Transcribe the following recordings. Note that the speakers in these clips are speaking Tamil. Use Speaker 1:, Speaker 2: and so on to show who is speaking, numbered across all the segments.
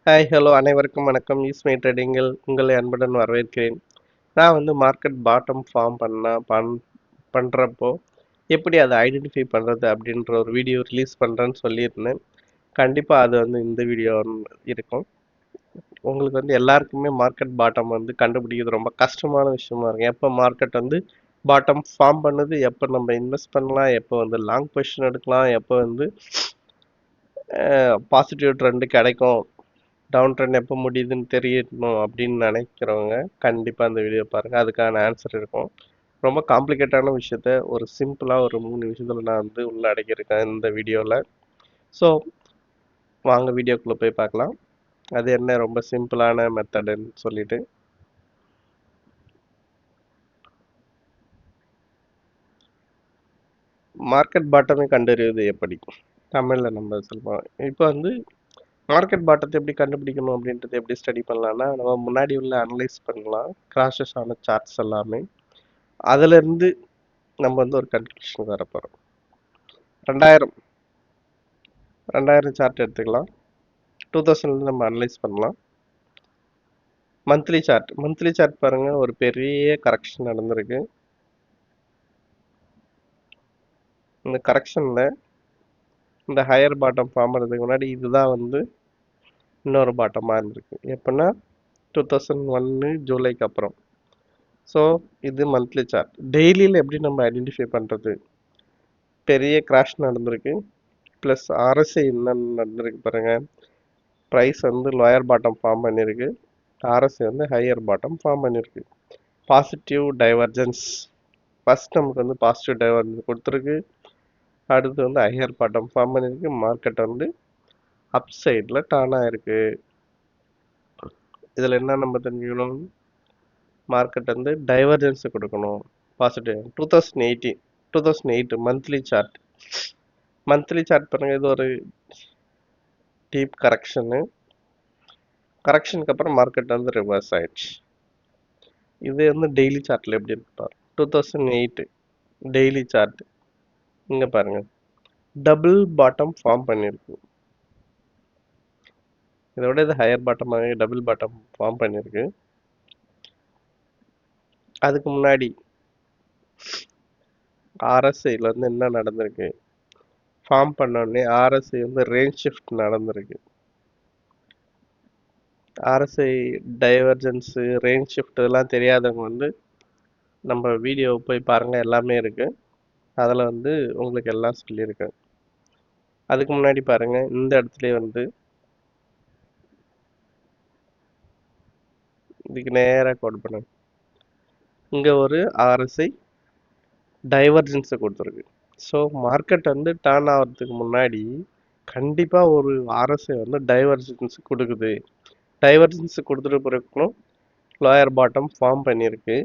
Speaker 1: ஹாய் ஹலோ அனைவருக்கும் வணக்கம். ஈஸ்மை ட்ரேடிங்கில் உங்களை அன்புடன் வரவேற்கிறேன். நான் மார்க்கெட் பாட்டம் ஃபார்ம் பண்ணுறப்போ எப்படி அதை ஐடென்டிஃபை பண்ணுறது அப்படின்ற ஒரு வீடியோ ரிலீஸ் பண்ணுறேன்னு சொல்லியிருந்தேன். கண்டிப்பாக அது இந்த வீடியோ இருக்கும். உங்களுக்கு எல்லாருக்குமே மார்க்கெட் பாட்டம் கண்டுபிடிக்கிறது ரொம்ப கஷ்டமான விஷயமா இருக்கும். எப்போ மார்க்கெட் பாட்டம் ஃபார்ம் பண்ணுது, எப்போ நம்ம இன்வெஸ்ட் பண்ணலாம், எப்போ லாங் பொசிஷன் எடுக்கலாம், எப்போ பாசிட்டிவ் ட்ரெண்டு கிடைக்கும், டவுன் ட்ரெண்ட் எப்போ முடியுதுன்னு தெரியணும் அப்படின்னு நினைக்கிறவங்க கண்டிப்பாக அந்த வீடியோ பாருங்கள். அதுக்கான ஆன்சர் இருக்கும். ரொம்ப காம்ப்ளிகேட்டான விஷயத்த ஒரு சிம்பிளாக ஒரு 3 விஷயத்தில் நான் உள்ள அடக்கியிருக்கேன் இந்த வீடியோவில். ஸோ வாங்க வீடியோக்குள்ளே போய் பார்க்கலாம். அது என்ன ரொம்ப சிம்பிளான மெத்தடுன்னு சொல்லிட்டு. மார்க்கெட் பாட்டமே கண்டறிவது எப்படி, தமிழில் நம்ம சொல்லுவோம். இப்போ மார்க்கெட் பாட்டத்தை எப்படி கண்டுபிடிக்கணும் அப்படின்றது எப்படி ஸ்டடி பண்ணலாம்னா, நம்ம முன்னாடி உள்ள அனலைஸ் பண்ணலாம் கிராஷஸ் ஆன சார்ட்ஸ் எல்லாமே. அதுலேருந்து நம்ம ஒரு கன்க்ளூஷன் வர போகிறோம். 2000 சார்ட் எடுத்துக்கலாம். 2000 நம்ம அனலைஸ் பண்ணலாம். மந்த்லி சார்ட் பாருங்க, ஒரு பெரிய கரெக்ஷன் நடந்திருக்கு. இந்த கரெக்ஷனில் இந்த ஹையர் பாட்டம் ஃபார்ம் பண்ணுறதுக்கு முன்னாடி இதுதான் இன்னொரு பாட்டமாக இருந்திருக்கு. எப்படின்னா 2001 ஜூலைக்கு அப்புறம். ஸோ இது மந்த்லி சார்ட். டெய்லியில் எப்படி நம்ம ஐடென்டிஃபை பண்ணுறது? பெரிய கிராஷ் நடந்திருக்கு, ப்ளஸ் ஆர்எஸ்ஐ என்னன்னு நடந்திருக்கு பாருங்கள். ப்ரைஸ் லோயர் பாட்டம் ஃபார்ம் பண்ணியிருக்கு, ஆர்எஸ்ஐ ஹையர் பாட்டம் ஃபார்ம் பண்ணியிருக்கு. பாசிட்டிவ் டைவர்ஜென்ஸ் ஃபர்ஸ்ட் நமக்கு பாசிட்டிவ் டைவர்ஜென்ஸ் கொடுத்துருக்கு. அடுத்து ஹையர் பாட்டம் ஃபார்ம் பண்ணியிருக்கு. மார்க்கெட் அப் சைடில் டர்ன் ஆகிருக்கு. இதில் என்ன நம்ம தெரிஞ்சுக்கணும்? மார்க்கெட் டைவர்ஜென்ஸை கொடுக்கணும் பாசிட்டிவ். 2008 மந்த்லி சார்ட் பாருங்க. இது ஒரு டீப் கரெக்ஷனுக்கு அப்புறம் மார்க்கெட் ரிவர்ஸ் ஆயிடுச்சு. இது டெய்லி சார்ட்ல எப்படி இருப்பார்? 2008 டெய்லி சார்ட் இங்க பாருங்க, டபுள் பாட்டம் ஃபார்ம் பண்ணிருக்கு. இதோட இது ஹையர் பாட்டமாக டபுள் பாட்டம் ஃபார்ம் பண்ணிருக்கு. அதுக்கு முன்னாடி ஆர்எஸ்ஐல என்ன நடந்திருக்கு? ஃபார்ம் பண்ண உடனே ஆர்எஸ்ஐ ரேஞ்ச் ஷிஃப்ட் நடந்திருக்கு. ஆர்எஸ்ஐ டைவர்ஜென்ஸ், ரேஞ்ச் ஷிஃப்ட் இதெல்லாம் தெரியாதவங்க நம்ம வீடியோ போய் பாருங்க, எல்லாமே இருக்கு. அதில் உங்களுக்கு எல்லாம் சொல்லியிருக்கேன். அதுக்கு முன்னாடி பாருங்க, இந்த இடத்துல இதுக்கு நேராக கோட் பண்ண இங்கே ஒரு ஆர்எஸ்ஐ டைவர்ஜென்ஸை கொடுத்துருக்கு. ஸோ மார்க்கெட் டர்ன் ஆகிறதுக்கு முன்னாடி கண்டிப்பாக ஒரு ஆர்எஸ்ஐ டைவர்ஜென்ஸ் கொடுக்குது. டைவர்ஜென்ஸ் கொடுத்துட்டு பிறக்கும் லோயர் பாட்டம் ஃபார்ம் பண்ணியிருக்கு.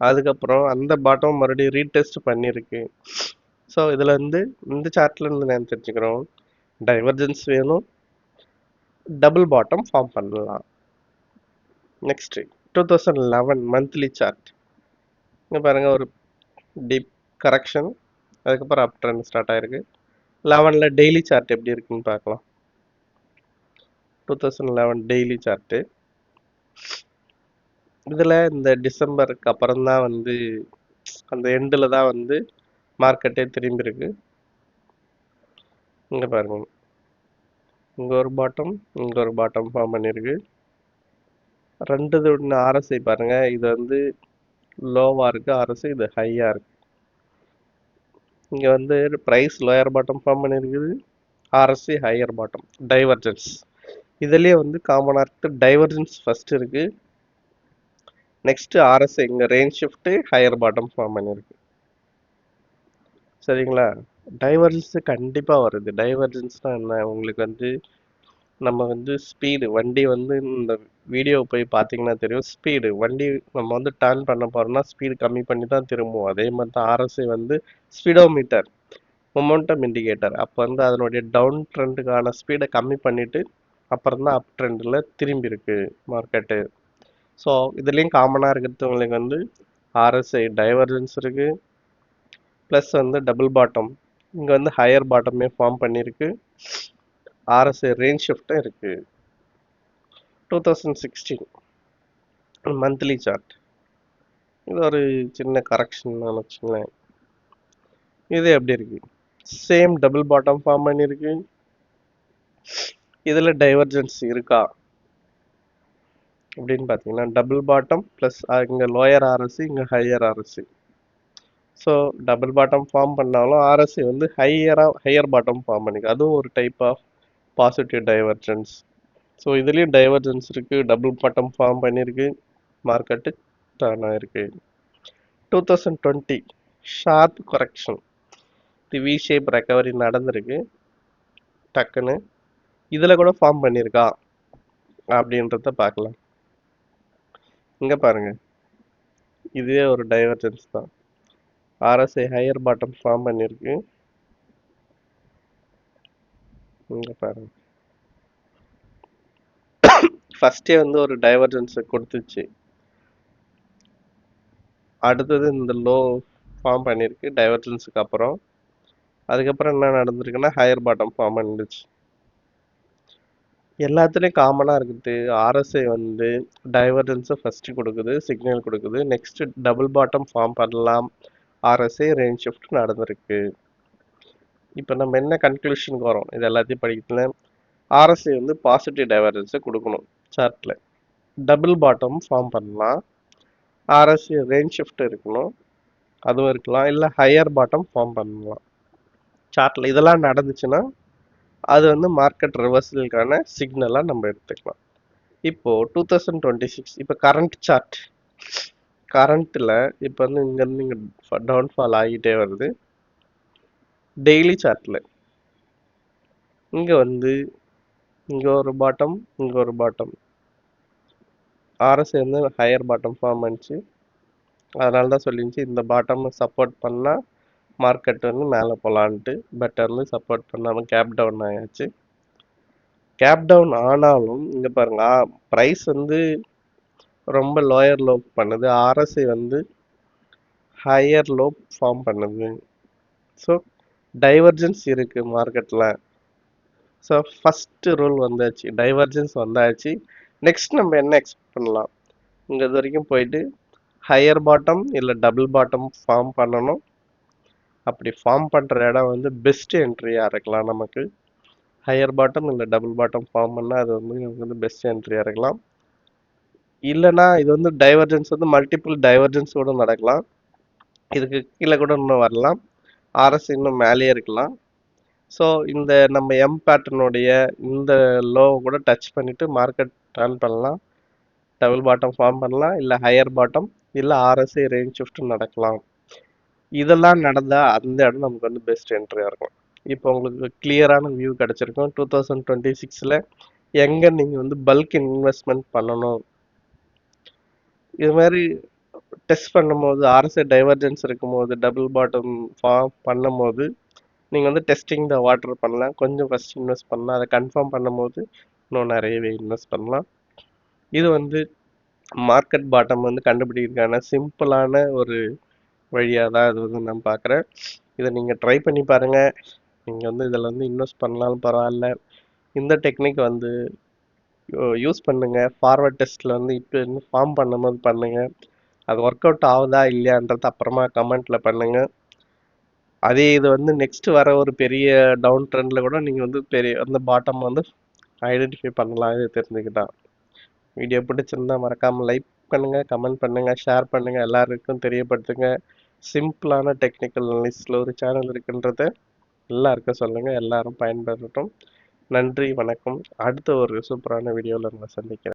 Speaker 1: அதுக்கப்புறம் அந்த பாட்டம் மறுபடியும் ரீடெஸ்ட் பண்ணியிருக்கு. ஸோ இதில் இந்த சார்ட்ல நான் தெரிஞ்சுக்கிறோம், டைவர்ஜென்ஸ் வேணும், டபுள் பாட்டம் ஃபார்ம் பண்ணலாம். Next 2011 monthly chart. இங்கே பாருங்க, ஒரு டீப் கரெக்ஷன், அதுக்கப்புறம் அப் ட்ரெண்ட் ஸ்டார்ட் ஆயிருக்கு. 11ல் டெய்லி சார்ட் எப்படி இருக்குன்னு பார்க்கலாம். 2011 டெய்லி சார்ட்டு. இதில் இந்த டிசம்பருக்கு அப்புறம் தான் அந்த எண்டில் தான் மார்க்கெட்டே திரும்பி இருக்கு. இங்கே பாருங்க, இங்கே ஒரு பாட்டம், இங்கே ஒரு பாட்டம் ஃபார்ம் பண்ணியிருக்கு. ரெண்டு ஒன்று ஆர்எஸ்ஐ பாருங்க, இது லோவாக இருக்கு, ஆர்எஸ்ஐ இது ஹையாக இருக்கு. இங்கே ப்ரைஸ் லோயர் பாட்டம் ஃபார்ம் பண்ணியிருக்குது, ஆர்எஸ்ஐ ஹையர் பாட்டம். டைவர்ஜென்ஸ் இதுலேயே காமனாக இருக்குது. டைவர்ஜென்ஸ் ஃபர்ஸ்ட் இருக்கு, நெக்ஸ்ட் ஆர்எஸ்ஐ இங்கே range shift higher bottom form பண்ணியிருக்கு. சரிங்களா? டைவர்ஜென்ஸ் கண்டிப்பாக வருது. டைவர்ஜென்ஸ்னால் என்ன? உங்களுக்கு நம்ம ஸ்பீடு வண்டி இந்த வீடியோ போய் பார்த்தீங்கன்னா தெரியும். ஸ்பீடு வண்டி நம்ம டர்ன் பண்ண போகிறோம்னா ஸ்பீடு கம்மி பண்ணி தான் திரும்புவோம். அதே மாதிரி தான் ஆர்எஸ்ஐ ஸ்பீடோமீட்டர், மொமெண்டம் இண்டிகேட்டர். அப்போ அதனுடைய டவுன் ட்ரெண்டுக்கான ஸ்பீடை கம்மி பண்ணிவிட்டு அப்புறம் தான் அப் ட்ரெண்டில் திரும்பி இருக்கு மார்க்கெட்டு. ஸோ இதுலேயும் காமனாக இருக்கிறது உங்களுக்கு ஆர்எஸ்ஐ டைவர்ஜென்ஸ் இருக்குது, ப்ளஸ் டபுள் பாட்டம். இங்கே ஹையர் பாட்டமே ஃபார்ம் பண்ணியிருக்கு. RSI ரேஞ்ச் ஷிஃப்ட்டும் இருக்கு. 2016 மந்த்லி சார்ட். இது ஒரு சின்ன கரெக்ஷன் வச்சுங்களேன். இது எப்படி இருக்கு? சேம் டபுள் பாட்டம் ஃபார்ம் பண்ணியிருக்கு. இதுல டைவர்ஜென்ஸ் இருக்கா அப்படின்னு பார்த்தீங்கன்னா, டபுள் பாட்டம் ப்ளஸ் இங்கே லோயர் RSI, இங்கே higher RSI. So double bottom form பண்ணாலும் RSI வந்து ஹையர் பாட்டம் ஃபார்ம் பண்ணிருக்கு. அதுவும் ஒரு type of positive divergence. So இதுலேயும் டைவர்ஜென்ஸ் இருக்குது, டபுள் பாட்டம் ஃபார்ம் பண்ணியிருக்கு, மார்க்கெட்டு டர்ன் ஆயிருக்கு. 2020 sharp correction, the V shape recovery நடந்திருக்கு டக்குன்னு. இதில் கூட ஃபார்ம் பண்ணியிருக்கா அப்படின்றத பார்க்கலாம். இங்கே பாருங்க, இதுவே ஒரு டைவர்ஜென்ஸ் தான். RSI ஹையர் பாட்டம் ஃபார்ம் பண்ணியிருக்கு. இங்கே பாருங்க, ஃபர்ஸ்டே வந்து ஒரு டைவர்ஜென்ஸை கொடுத்துச்சு. அடுத்தது இந்த லோ ஃபார்ம் பண்ணியிருக்கு டைவர்ஜென்ஸுக்கு அப்புறம். அதுக்கப்புறம் என்ன நடந்திருக்குன்னா ஹையர் பாட்டம் ஃபார்ம் பண்ணிடுச்சு. எல்லாத்துலேயும் காமனாக இருக்குது, RSI வந்து டைவர்ஜென்ஸை ஃபஸ்ட்டு கொடுக்குது, சிக்னல் கொடுக்குது. நெக்ஸ்ட் டபுள் பாட்டம் ஃபார்ம் பண்ணலாம், RSI ரேஞ்ச் ஷிஃப்ட் நடந்திருக்கு. இப்போ நம்ம என்ன கன்க்ளூஷனுக்கு வரோம் இது எல்லாத்தையும் படிக்கிறதுல? RSI வந்து பாசிட்டிவ் டைவர்ஜென்ஸை கொடுக்கணும் சார்ட்டில். டபுள் பாட்டம் ஃபார்ம் பண்ணலாம், RSI ரேஞ்ச் ஷிஃப்ட் இருக்கணும், அதுவும் இருக்கலாம். இல்லை ஹையர் பாட்டம் ஃபார்ம் பண்ணலாம் சார்ட்டில். இதெல்லாம் நடந்துச்சுன்னா அது வந்து மார்க்கெட் ரிவர்சலுக்கான சிக்னலாக நம்ம எடுத்துக்கலாம். இப்போ 2026 இப்போ கரண்ட் சார்ட். கரண்ட்டில் இப்போ வந்து இங்கேருந்து இங்கே டவுன்ஃபால் ஆகிட்டே வருது. டெய்லி சார்ட்டில் இங்கே வந்து இங்கே ஒரு பாட்டம், இங்கே ஒரு பாட்டம். RSI வந்து ஹையர் பாட்டம் ஃபார்ம் பண்ணிச்சு. அதனால தான் சொல்லிச்சு இந்த பாட்டம் சப்போர்ட் பண்ணால் மார்க்கெட் வந்து மேலே போகலான்ட்டு. பட் வந்து சப்போர்ட் பண்ணாமல் கேப் டவுன் ஆயாச்சு. கேப் டவுன் ஆனாலும் இங்கே பாருங்க, ப்ரைஸ் வந்து ரொம்ப லோயர் லோ பண்ணுது, RSI வந்து ஹையர் லோ ஃபார்ம் பண்ணுது. ஸோ டைவர்ஜென்ஸ் இருக்கு மார்க்கெட்டில். ஸோ ஃபஸ்ட்டு ரூல் வந்தாச்சு, டைவர்ஜென்ஸ் வந்தாச்சு. நெக்ஸ்ட் நம்ம என்ன எக்ஸ்பெக்ட் பண்ணலாம்? இங்கே இது வரைக்கும் போயிட்டு ஹையர் பாட்டம் இல்லை டபுள் பாட்டம் ஃபார்ம் பண்ணணும். அப்படி ஃபார்ம் பண்ணுற இடம் வந்து பெஸ்ட் என்ட்ரியாக இருக்கலாம் நமக்கு. ஹையர் பாட்டம் இல்லை டபுள் பாட்டம் ஃபார்ம் பண்ணால் அது வந்து பெஸ்ட் என்ட்ரியாக இருக்கலாம். இல்லைனா இது வந்து டைவர்ஜென்ஸ் வந்து மல்டிபிள் டைவர்ஜென்ஸ் கூட நடக்கலாம். இதுக்கு கீழே கூட இன்னும் வரலாம், RSI இன்னும் மேலேயே இருக்கலாம். ஸோ இந்த நம்ம எம் பேட்டர்னுடைய இந்த லோ கூட டச் பண்ணிவிட்டு மார்க்கெட் டர்ன் பண்ணலாம், டபுள் பாட்டம் ஃபார்ம் பண்ணலாம், இல்லை ஹையர் பாட்டம், இல்லை RSI ரேஞ்ச் ஷிஃப்ட் நடக்கலாம். இதெல்லாம் நடந்தால் அந்த இடம் நமக்கு வந்து பெஸ்ட் என்ட்ரியாக இருக்கும். இப்போ உங்களுக்கு கிளியரான வியூ கிடச்சிருக்கும் 2026 எங்கே நீங்கள் வந்து பல்க் இன்வெஸ்ட்மெண்ட் பண்ணணும். இது மாதிரி டெஸ்ட் பண்ணும்போது RSI டைவர்ஜென்ஸ் இருக்கும்போது டபுள் பாட்டம் ஃபார்ம் பண்ணும்போது நீங்கள் வந்து டெஸ்டிங் த வாட்டர் பண்ணலாம். கொஞ்சம் ஃபஸ்ட் இன்வெஸ்ட் பண்ணலாம், அதை கன்ஃபார்ம் பண்ணும்போது இன்னும் நிறையவே இன்வெஸ்ட் பண்ணலாம். இது வந்து மார்க்கெட் பாட்டம் வந்து கண்டுபிடிக்கிறதுக்கான சிம்பிளான ஒரு வழியாக தான் இது வந்து நான் பார்க்குறேன். இதை நீங்கள் ட்ரை பண்ணி பாருங்கள். நீங்கள் வந்து இதில் வந்து இன்வெஸ்ட் பண்ணாலும் பரவாயில்ல. இந்த டெக்னிக் வந்து யூஸ் பண்ணுங்கள். ஃபார்வர்ட் டெஸ்ட்டில் வந்து இப்போ ஃபார்ம் பண்ணும்போது பண்ணுங்கள். அது ஒர்க் அவுட் ஆகுதா இல்லையான்றது அப்புறமா கமெண்ட்டில் பண்ணுங்கள். அதே இது வந்து நெக்ஸ்ட் வர ஒரு பெரிய டவுன் ட்ரெண்டில் கூட நீங்கள் வந்து பெரிய அந்த பாட்டம் வந்து ஐடென்டிஃபை பண்ணலாம். இது தெரிஞ்சுக்கிட்டா. வீடியோ பிடிச்சிருந்தா மறக்காமல் லைக் பண்ணுங்கள், கமெண்ட் பண்ணுங்கள், ஷேர் பண்ணுங்கள், எல்லாருக்கும் தெரியப்படுத்துங்க. சிம்பிளான டெக்னிக்கல் அனலிஸ்டில் ஒரு சேனல் இருக்குன்றத எல்லாருக்கும் சொல்லுங்கள், எல்லாரும் பயன்பெறட்டும். நன்றி, வணக்கம். அடுத்த ஒரு சூப்பரான வீடியோவில் நான் சந்திக்கிறேன்.